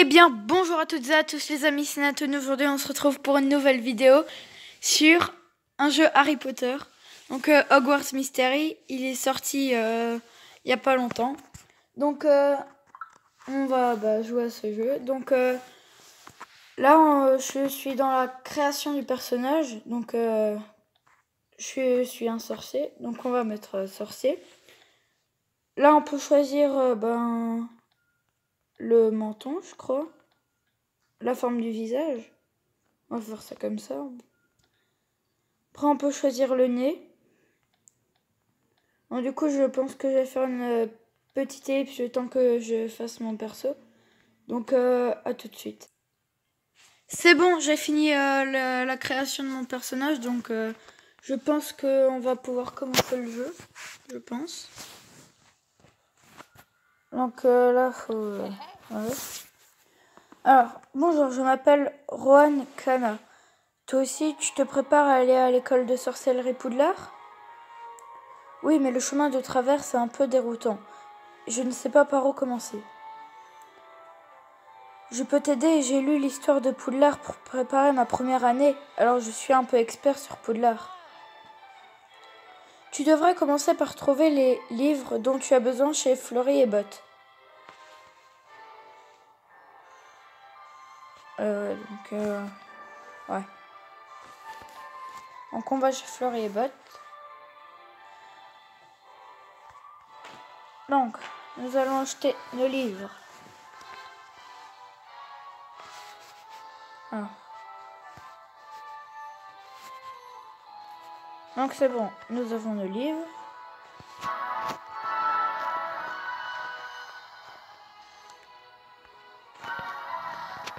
bien, bonjour à toutes et à tous les amis, c'est Nathan. Aujourd'hui on se retrouve pour une nouvelle vidéo sur un jeu Harry Potter. Donc Hogwarts Mystery, il est sorti il n'y a pas longtemps. Donc on va jouer à ce jeu. Donc là je suis dans la création du personnage. Donc je suis un sorcier, donc on va mettre sorcier. Là on peut choisir le menton, je crois. La forme du visage. On va faire ça comme ça. Après, on peut choisir le nez. Bon, du coup, je pense que je vais faire une petite ellipse le temps que je fasse mon perso. Donc, à tout de suite. C'est bon, j'ai fini la création de mon personnage. Donc, je pense qu'on va pouvoir commencer le jeu. Je pense. Donc, là, faut... ouais. Alors, bonjour, je m'appelle Rohan Kana. Toi aussi, tu te prépares à aller à l'école de sorcellerie Poudlard ? Oui, mais le chemin de traverse est un peu déroutant. Je ne sais pas par où commencer. Je peux t'aider et j'ai lu l'histoire de Poudlard pour préparer ma première année, alors je suis un peu expert sur Poudlard. Tu devrais commencer par trouver les livres dont tu as besoin chez Fleury et Botte. Ouais. Donc on va chez Fleury et Botte. Donc, nous allons acheter nos livres. Ah. Donc c'est bon, nous avons nos livres.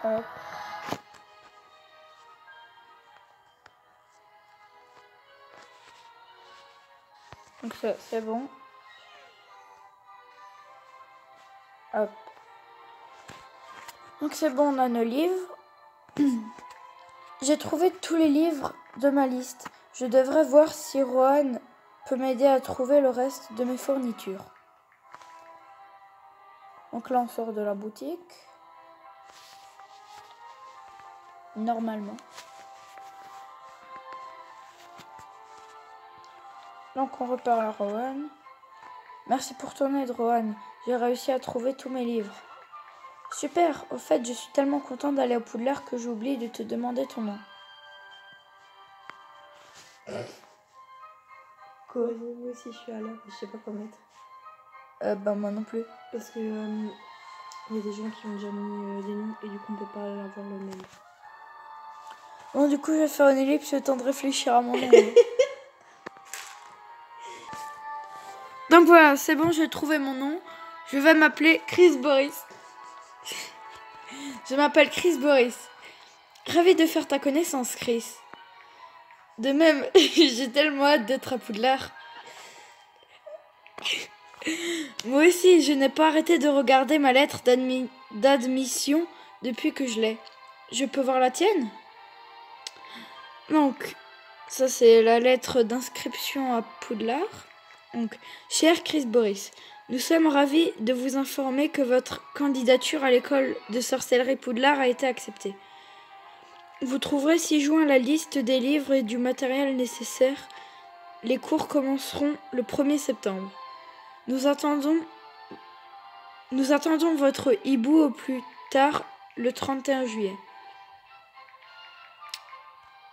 Hop. Donc ça, c'est bon. Hop. Donc c'est bon, on a nos livres. J'ai trouvé tous les livres de ma liste. Je devrais voir si Rohan peut m'aider à trouver le reste de mes fournitures. Donc là, on sort de la boutique. Normalement. Donc on repart à Rohan. Merci pour ton aide, Rohan. J'ai réussi à trouver tous mes livres. Super. Au fait, je suis tellement contente d'aller au Poudlard que j'ai oublié de te demander ton nom. Quoi ? Moi aussi, je suis à l'heure. Je sais pas quoi mettre. Moi non plus. Parce que y a des gens qui ont déjà mis des noms et du coup, on peut pas avoir le même. Bon, du coup, je vais faire une ellipse le temps de réfléchir à mon nom. Donc voilà, c'est bon, j'ai trouvé mon nom. Je vais m'appeler Chris Boris. Je m'appelle Chris Boris. Ravi de faire ta connaissance, Chris. De même, j'ai tellement hâte d'être à Poudlard. Moi aussi, je n'ai pas arrêté de regarder ma lettre d'admission depuis que je l'ai. Je peux voir la tienne ? Donc, ça c'est la lettre d'inscription à Poudlard. Donc, cher Chris Boris, nous sommes ravis de vous informer que votre candidature à l'école de sorcellerie Poudlard a été acceptée. Vous trouverez ci-joint la liste des livres et du matériel nécessaire. Les cours commenceront le 1er septembre. Nous attendons votre hibou au plus tard le 31 juillet.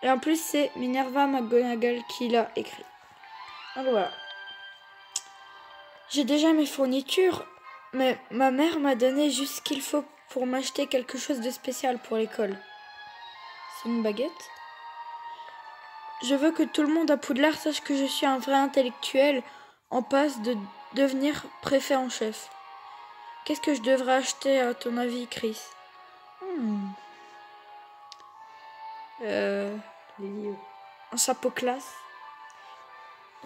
Et en plus, c'est Minerva McGonagall qui l'a écrit. Donc voilà. J'ai déjà mes fournitures, mais ma mère m'a donné juste ce qu'il faut pour m'acheter quelque chose de spécial pour l'école. C'est une baguette. Je veux que tout le monde à Poudlard sache que je suis un vrai intellectuel en passe de devenir préfet en chef. Qu'est-ce que je devrais acheter à ton avis, Chris ? Les livres. Un chapeau classe.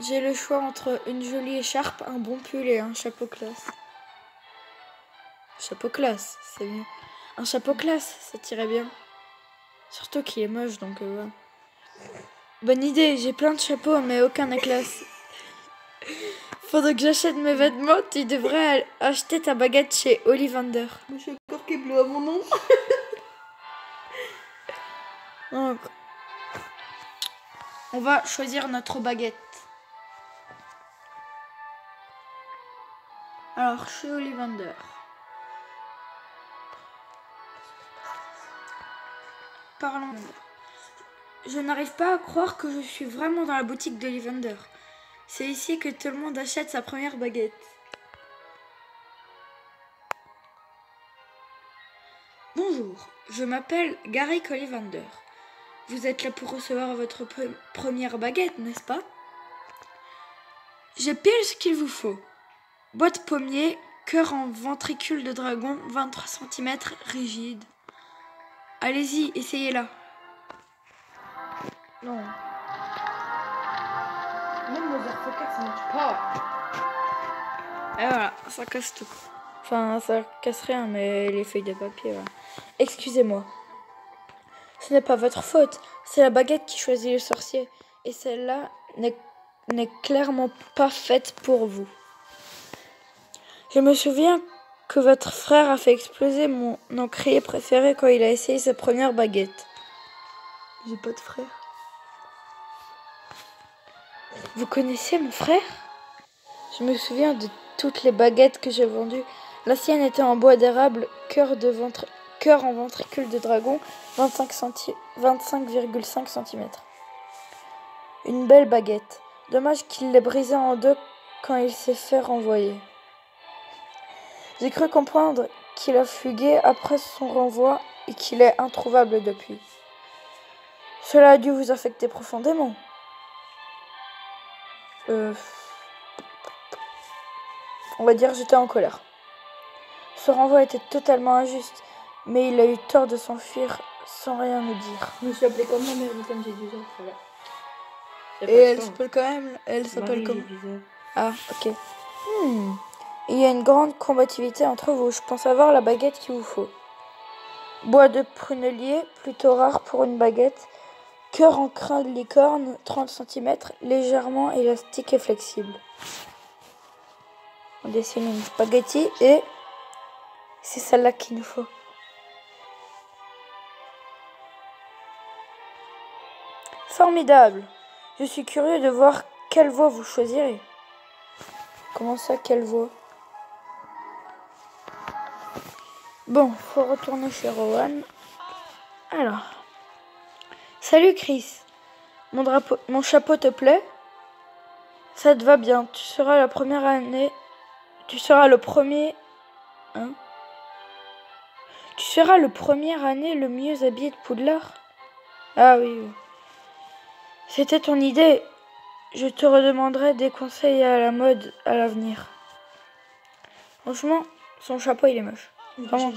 J'ai le choix entre une jolie écharpe, un bon pull et un chapeau classe. Chapeau classe, c'est mieux. Un chapeau classe, ça tirait bien. Surtout qu'il est moche, donc voilà. Bonne idée, j'ai plein de chapeaux, mais aucun n'est classe. Faudrait que j'achète mes vêtements, tu devrais acheter ta baguette chez Ollivander. Moi, je suis encore marqué bleu à mon nom. Donc, on va choisir notre baguette. Alors, chez Ollivander. Parlons. Je n'arrive pas à croire que je suis vraiment dans la boutique d'Ollivander. C'est ici que tout le monde achète sa première baguette. Bonjour, je m'appelle Gary Ollivander. Vous êtes là pour recevoir votre première baguette, n'est-ce pas? J'ai pile ce qu'il vous faut. Boîte pommier, cœur en ventricule de dragon, 23 cm, rigide. Allez-y, essayez-la. Non. Même Motherfucker, ça marche pas. Et voilà, ça casse tout. Enfin, ça casse rien, mais les feuilles de papier, voilà. Excusez-moi. Ce n'est pas votre faute, c'est la baguette qui choisit le sorcier. Et celle-là n'est clairement pas faite pour vous. Je me souviens que votre frère a fait exploser mon encrier préféré quand il a essayé sa première baguette. J'ai pas de frère. Vous connaissez mon frère? Je me souviens de toutes les baguettes que j'ai vendues. La sienne était en bois d'érable, cœur en ventricule de dragon, 25,5 cm. Une belle baguette. Dommage qu'il l'ait brisée en deux quand il s'est fait renvoyer. J'ai cru comprendre qu'il a fugué après son renvoi et qu'il est introuvable depuis. Cela a dû vous affecter profondément. On va dire j'étais en colère. Ce renvoi était totalement injuste, mais il a eu tort de s'enfuir sans rien nous dire. Je me suis appelée comme ma mère, comme j'ai 12 ans. Voilà. Et elle s'appelle quand même. Elle s'appelle comme. comme. Ah, ok. Il y a une grande combativité entre vous. Je pense avoir la baguette qu'il vous faut. Bois de prunelier, plutôt rare pour une baguette. Cœur en crin de licorne, 30 cm, légèrement élastique et flexible. On dessine une spaghetti et c'est celle-là qu'il nous faut. Formidable! Je suis curieux de voir quelle voie vous choisirez. Comment ça, quelle voie? Bon, faut retourner chez Rowan. Alors. Salut Chris. Mon chapeau te plaît? Ça te va bien. Tu seras la première année. Tu seras le premier. Hein? Tu seras le premier année le mieux habillé de Poudlard? Ah oui. C'était ton idée. Je te redemanderai des conseils à la mode à l'avenir. Franchement, son chapeau il est moche. Vraiment.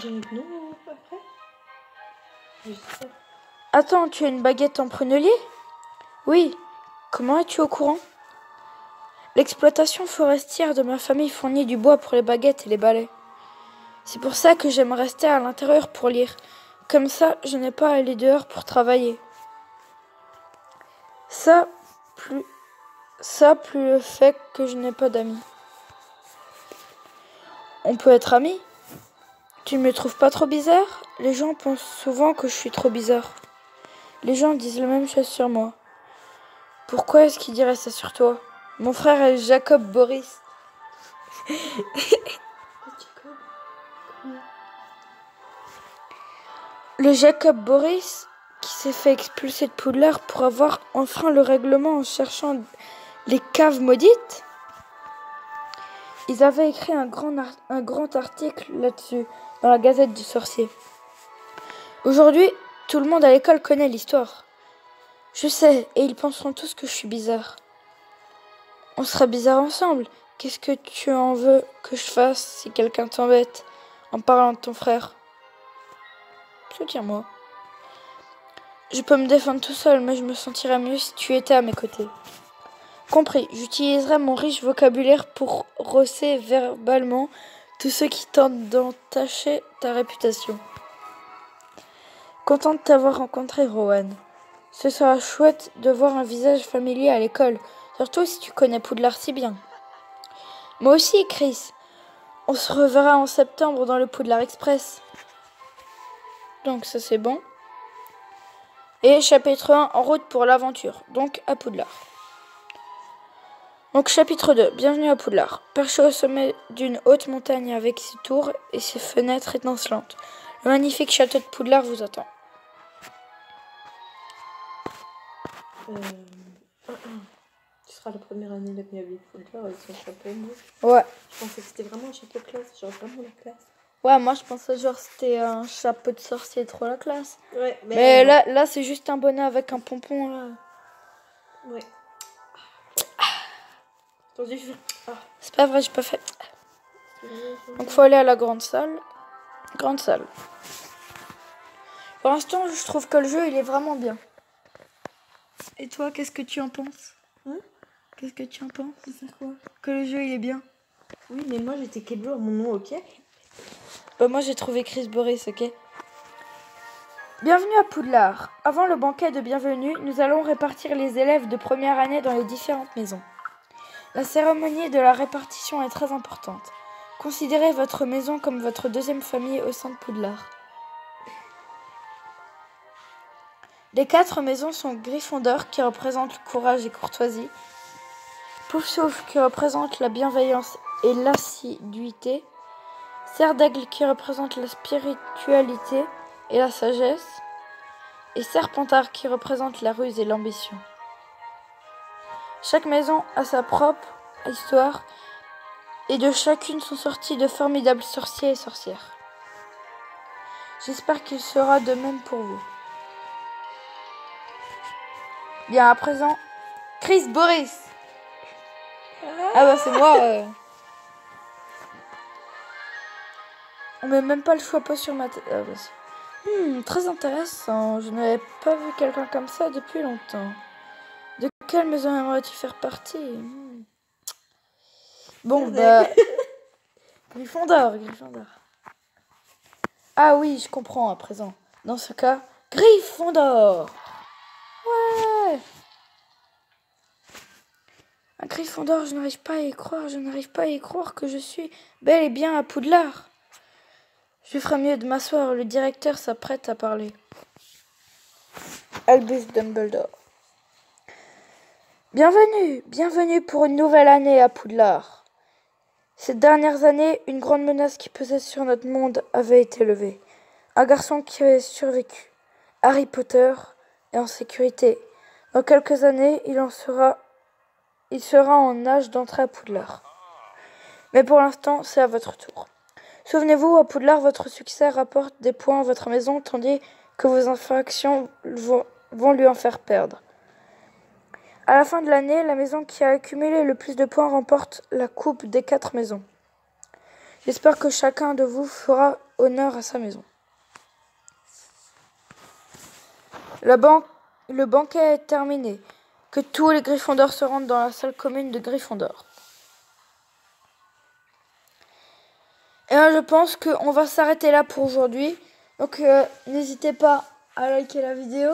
Attends, tu as une baguette en prunelier? Oui. Comment es-tu au courant? L'exploitation forestière de ma famille fournit du bois pour les baguettes et les balais. C'est pour ça que j'aime rester à l'intérieur pour lire. Comme ça, je n'ai pas à aller dehors pour travailler. Ça, plus le fait que je n'ai pas d'amis. On peut être amis? Tu ne me trouves pas trop bizarre? Les gens pensent souvent que je suis trop bizarre. Les gens disent la même chose sur moi. Pourquoi est-ce qu'ils diraient ça sur toi? Mon frère est Jacob Boris. Le Jacob Boris qui s'est fait expulser de Poudlard pour avoir enfreint le règlement en cherchant les caves maudites? Ils avaient écrit un grand article là-dessus dans la Gazette du Sorcier. Aujourd'hui, tout le monde à l'école connaît l'histoire. Je sais, et ils penseront tous que je suis bizarre. On sera bizarre ensemble. Qu'est-ce que tu en veux que je fasse si quelqu'un t'embête en parlant de ton frère? Soutiens-moi. Je peux me défendre tout seul, mais je me sentirais mieux si tu étais à mes côtés. Compris, j'utiliserai mon riche vocabulaire pour rosser verbalement tous ceux qui tentent d'entacher ta réputation. Content de t'avoir rencontré, Rowan. Ce sera chouette de voir un visage familier à l'école, surtout si tu connais Poudlard si bien. Moi aussi, Chris. On se reverra en septembre dans le Poudlard Express. Donc ça c'est bon. Et chapitre 1, en route pour l'aventure, donc à Poudlard. Donc chapitre 2, bienvenue à Poudlard. Perché au sommet d'une haute montagne avec ses tours et ses fenêtres étincelantes, le magnifique château de Poudlard vous attend. Tu seras la première année de ma vie de Poudlard avec son chapeau. Ouais. Je pensais que c'était vraiment un chapeau de classe, genre vraiment la classe. Ouais, moi je pensais genre c'était un chapeau de sorcier trop la classe. Ouais, mais là c'est juste un bonnet avec un pompon là. Ouais. Attendez, je vais... C'est pas vrai, j'ai pas fait. Donc faut aller à la grande salle. Grande salle. Pour l'instant, je trouve que le jeu il est vraiment bien. Et toi, qu'est-ce que tu en penses? Qu'est-ce que tu en penses? C'est quoi? Que le jeu il est bien. Oui, mais moi j'étais Keblo à mon nom, ok? Bah moi j'ai trouvé Chris Boris, ok? Bienvenue à Poudlard. Avant le banquet de bienvenue, nous allons répartir les élèves de première année dans les différentes maisons. La cérémonie de la répartition est très importante. Considérez votre maison comme votre deuxième famille au sein de Poudlard. Les 4 maisons sont Gryffondor qui représente le courage et courtoisie, Poufsouffle qui représente la bienveillance et l'assiduité, Serre d'Aigle qui représente la spiritualité et la sagesse, et Serpentard qui représente la ruse et l'ambition. Chaque maison a sa propre histoire et de chacune sont sortis de formidables sorciers et sorcières. J'espère qu'il sera de même pour vous. Bien, à présent, Chris Boris. Ah bah c'est moi. On met même pas le chapeau sur ma tête. Ah bah très intéressant. Je n'avais pas vu quelqu'un comme ça depuis longtemps. De quelle maison aimerais-tu faire partie? Bon bah... Gryffondor. Ah oui, je comprends à présent. Dans ce cas, Gryffondor. Ouais. Un Gryffondor, je n'arrive pas à y croire que je suis bel et bien à Poudlard. Je ferais mieux de m'asseoir, le directeur s'apprête à parler. Albus Dumbledore. Bienvenue pour une nouvelle année à Poudlard. Ces dernières années, une grande menace qui pesait sur notre monde avait été levée. Un garçon qui avait survécu. Harry Potter est en sécurité. Dans quelques années, il sera en âge d'entrer à Poudlard. Mais pour l'instant, c'est à votre tour. Souvenez-vous, à Poudlard, votre succès rapporte des points à votre maison, tandis que vos infractions vont lui en faire perdre. À la fin de l'année, la maison qui a accumulé le plus de points remporte la coupe des 4 maisons. J'espère que chacun de vous fera honneur à sa maison. Le banquet est terminé. Que tous les Gryffondors se rendent dans la salle commune de Gryffondor. Et là, je pense qu'on va s'arrêter là pour aujourd'hui. Donc n'hésitez pas à liker la vidéo,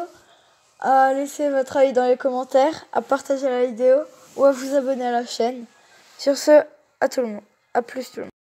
à laisser votre avis dans les commentaires, à partager la vidéo ou à vous abonner à la chaîne. Sur ce, à tout le monde. À plus tout le monde.